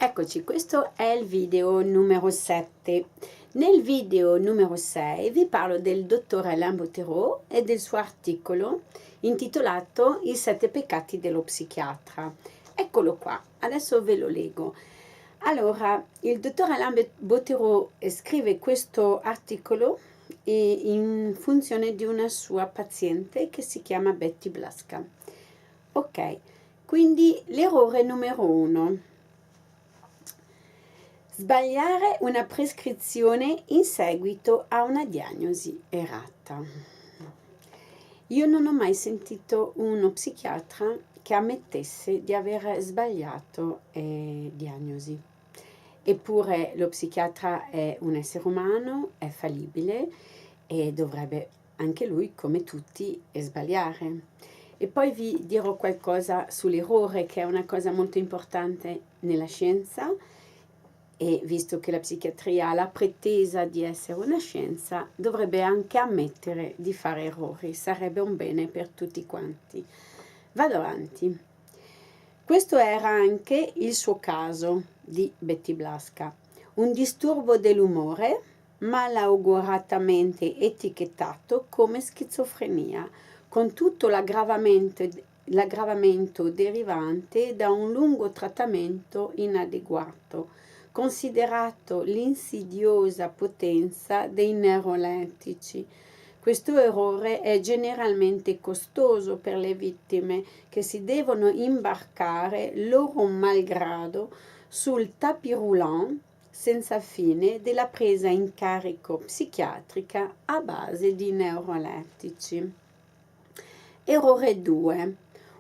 Eccoci, questo è il video numero 7. Nel video numero 6 vi parlo del dottor Alain Bottéroult e del suo articolo intitolato I 7 peccati dello psichiatra. Eccolo qua, adesso ve lo leggo. Allora, il dottor Alain Bottéroult scrive questo articolo in funzione di una sua paziente che si chiama Betty Blasca. Ok, quindi l'errore numero 1. Sbagliare una prescrizione in seguito a una diagnosi errata. Io non ho mai sentito uno psichiatra che ammettesse di aver sbagliato diagnosi. Eppure lo psichiatra è un essere umano, è fallibile e dovrebbe anche lui, come tutti, sbagliare. E poi vi dirò qualcosa sull'errore, che è una cosa molto importante nella scienza. E visto che la psichiatria ha la pretesa di essere una scienza, dovrebbe anche ammettere di fare errori, sarebbe un bene per tutti quanti. Vado avanti. Questo era anche il suo caso di Betty Blasca, un disturbo dell'umore malauguratamente etichettato come schizofrenia, con tutto l'aggravamento derivante da un lungo trattamento inadeguato, considerato l'insidiosa potenza dei neurolettici. Questo errore è generalmente costoso per le vittime che si devono imbarcare loro malgrado sul tapis roulant senza fine della presa in carico psichiatrica a base di neurolettici. Errore 2.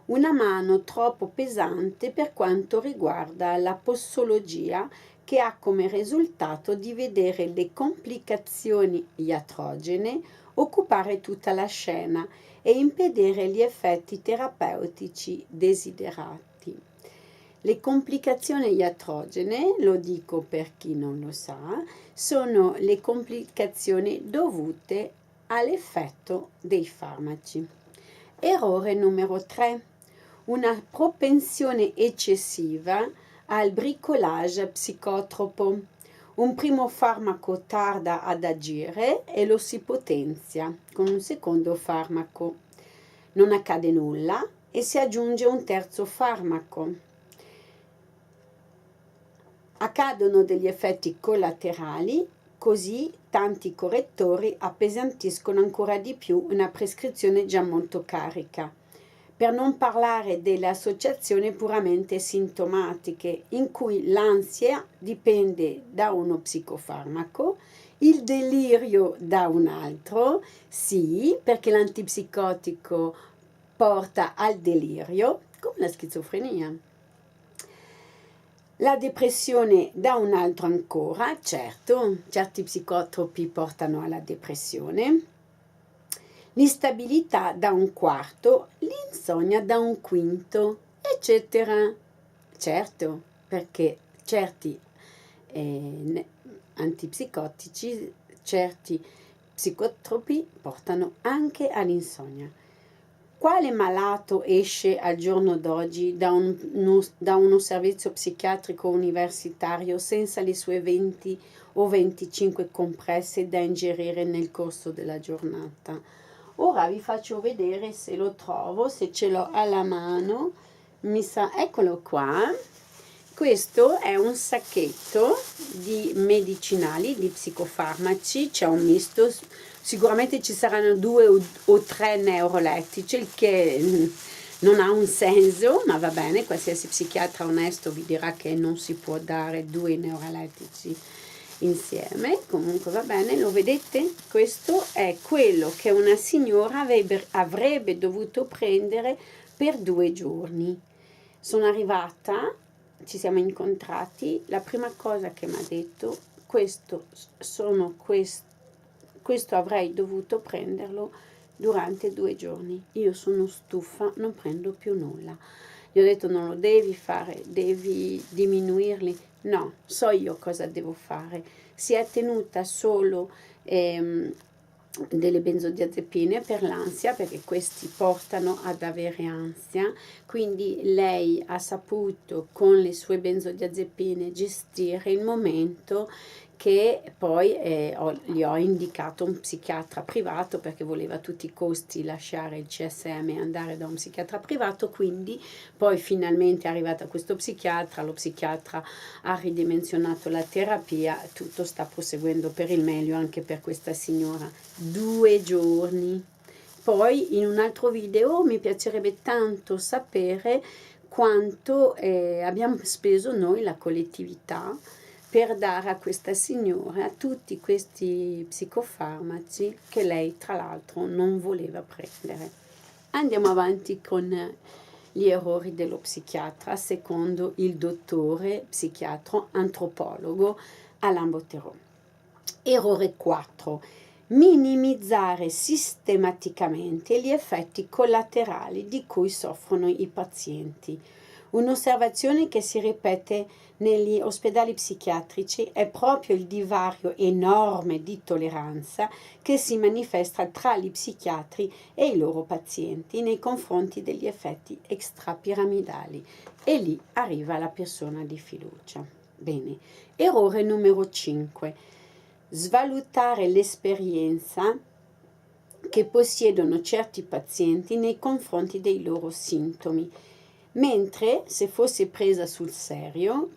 Una mano troppo pesante per quanto riguarda la possologia, che ha come risultato di vedere le complicazioni iatrogene occupare tutta la scena e impedire gli effetti terapeutici desiderati. Le complicazioni iatrogene, lo dico per chi non lo sa, sono le complicazioni dovute all'effetto dei farmaci. Errore numero 3. Una propensione eccessiva al bricolage psicotropo. Un primo farmaco tarda ad agire e lo si potenzia con un secondo farmaco. Non accade nulla e si aggiunge un terzo farmaco. Accadono degli effetti collaterali, così tanti correttori appesantiscono ancora di più una prescrizione già molto carica. Per non parlare delle associazioni puramente sintomatiche, in cui l'ansia dipende da uno psicofarmaco, il delirio da un altro, sì, perché l'antipsicotico porta al delirio, come la schizofrenia. La depressione da un altro ancora, certo, certi psicotropi portano alla depressione. L'instabilità da un quarto, l'insonnia da un quinto, eccetera. Certo, perché certi antipsicotici, certi psicotropi portano anche all'insonnia. Quale malato esce al giorno d'oggi da uno servizio psichiatrico universitario senza le sue 20 o 25 compresse da ingerire nel corso della giornata? Ora vi faccio vedere se lo trovo, se ce l'ho alla mano. Eccolo qua. Questo è un sacchetto di medicinali, di psicofarmaci, c'è un misto, sicuramente ci saranno 2 o 3 neurolettici, il che non ha un senso, ma va bene, qualsiasi psichiatra onesto vi dirà che non si può dare 2 neurolettici insieme. Comunque va bene, lo vedete? Questo è quello che una signora avrebbe dovuto prendere per 2 giorni. Sono arrivata, ci siamo incontrati, la prima cosa che mi ha detto, questo avrei dovuto prenderlo durante 2 giorni. Io sono stufa, non prendo più nulla. Gli ho detto non lo devi fare, devi diminuirli. No, so io cosa devo fare. Si è tenuta solo delle benzodiazepine per l'ansia, perché questi portano ad avere ansia, quindi lei ha saputo con le sue benzodiazepine gestire il momento che poi gli ho indicato un psichiatra privato, perché voleva a tutti i costi lasciare il CSM e andare da un psichiatra privato, quindi poi finalmente è arrivata a questo psichiatra, lo psichiatra ha ridimensionato la terapia, tutto sta proseguendo per il meglio anche per questa signora. 2 giorni. Poi in un altro video mi piacerebbe tanto sapere quanto abbiamo speso noi, la collettività, per dare a questa signora tutti questi psicofarmaci che lei tra l'altro non voleva prendere. Andiamo avanti con gli errori dello psichiatra secondo il dottore psichiatra antropologo Alain Botero. Errore 4. Minimizzare sistematicamente gli effetti collaterali di cui soffrono i pazienti. Un'osservazione che si ripete negli ospedali psichiatrici è proprio il divario enorme di tolleranza che si manifesta tra gli psichiatri e i loro pazienti nei confronti degli effetti extrapiramidali. E lì arriva la persona di fiducia. Bene, errore numero 5. Svalutare l'esperienza che possiedono certi pazienti nei confronti dei loro sintomi, mentre se fosse presa sul serio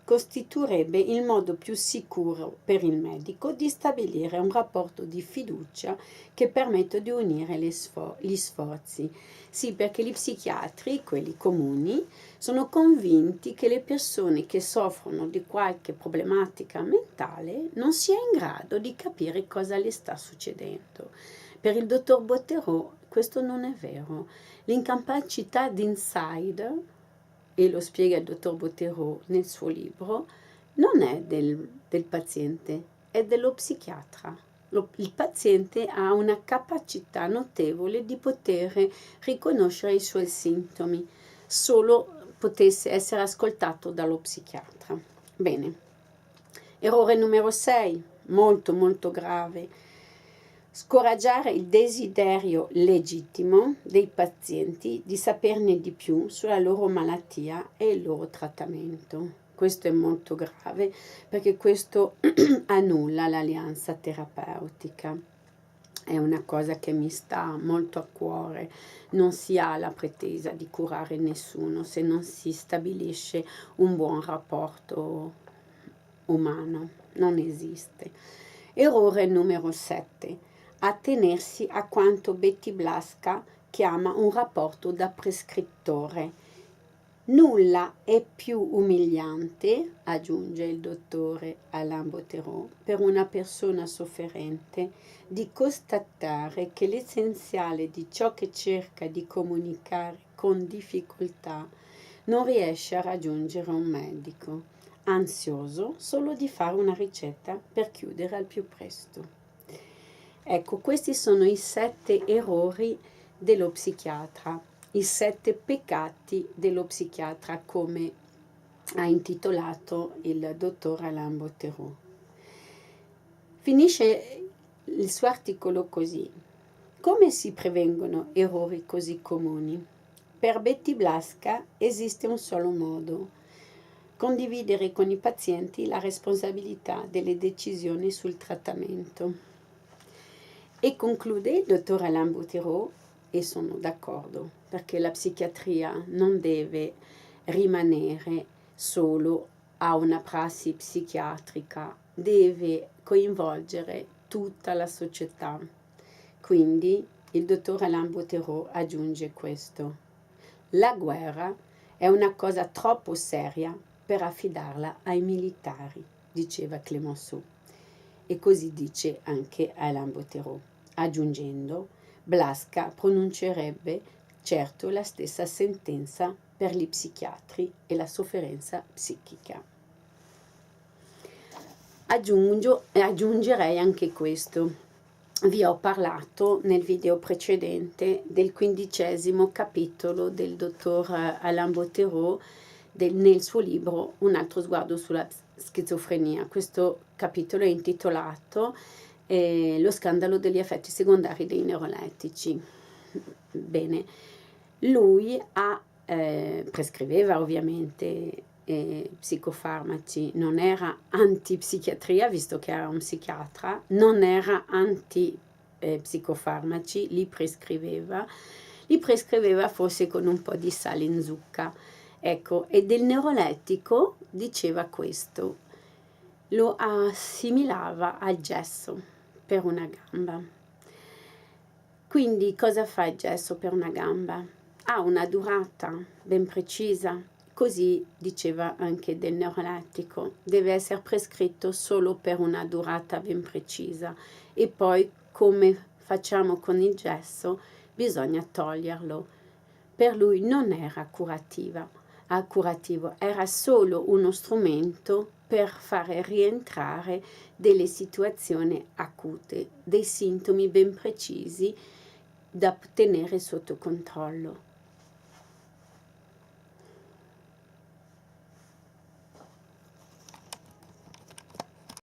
costituirebbe il modo più sicuro per il medico di stabilire un rapporto di fiducia che permetta di unire gli sforzi. Sì, perché gli psichiatri, quelli comuni, sono convinti che le persone che soffrono di qualche problematica mentale non sia in grado di capire cosa le sta succedendo. Per il dottor Botero questo non è vero. L'incapacità d'insight, e lo spiega il dottor Botero nel suo libro, non è del paziente, è dello psichiatra. Il paziente ha una capacità notevole di poter riconoscere i suoi sintomi, solo potesse essere ascoltato dallo psichiatra. Bene. Errore numero 6, molto molto grave. Scoraggiare il desiderio legittimo dei pazienti di saperne di più sulla loro malattia e il loro trattamento. Questo è molto grave perché questo annulla l'alleanza terapeutica. È una cosa che mi sta molto a cuore. Non si ha la pretesa di curare nessuno se non si stabilisce un buon rapporto umano. Non esiste. Errore numero 7. Attenersi a quanto Betty Blasca chiama un rapporto da prescrittore. Nulla è più umiliante, aggiunge il dottore Alain Botero, per una persona sofferente di constatare che l'essenziale di ciò che cerca di comunicare con difficoltà non riesce a raggiungere un medico, ansioso solo di fare una ricetta per chiudere al più presto. Ecco, questi sono i 7 errori dello psichiatra, i 7 peccati dello psichiatra, come ha intitolato il dottor Alain Botero. Finisce il suo articolo così: come si prevengono errori così comuni? Per Betty Blasca esiste un solo modo: condividere con i pazienti la responsabilità delle decisioni sul trattamento. E conclude il dottor Alain Botero, e sono d'accordo, perché la psichiatria non deve rimanere solo a una prassi psichiatrica, deve coinvolgere tutta la società. Quindi il dottor Alain Botero aggiunge questo: la guerra è una cosa troppo seria per affidarla ai militari, diceva Clemenceau. E così dice anche Alain Botero, aggiungendo: Blasca pronuncerebbe certo la stessa sentenza per gli psichiatri e la sofferenza psichica. Aggiungerei anche questo: vi ho parlato nel video precedente del 15° capitolo del dottor Alain Botero nel suo libro Un altro sguardo sulla schizofrenia. Questo capitolo è intitolato lo scandalo degli effetti secondari dei neurolettici. Bene, lui prescriveva ovviamente psicofarmaci, non era antipsichiatria, visto che era un psichiatra, non era antipsicofarmaci, li prescriveva forse con un po' di sale in zucca. Ecco, e del neurolettico diceva questo: lo assimilava al gesso per una gamba. Quindi cosa fa il gesso per una gamba? Ha una durata ben precisa, così diceva anche del neurolettico, deve essere prescritto solo per una durata ben precisa e poi, come facciamo con il gesso, bisogna toglierlo. Per lui non era curativo, era solo uno strumento per fare rientrare delle situazioni acute, dei sintomi ben precisi da tenere sotto controllo.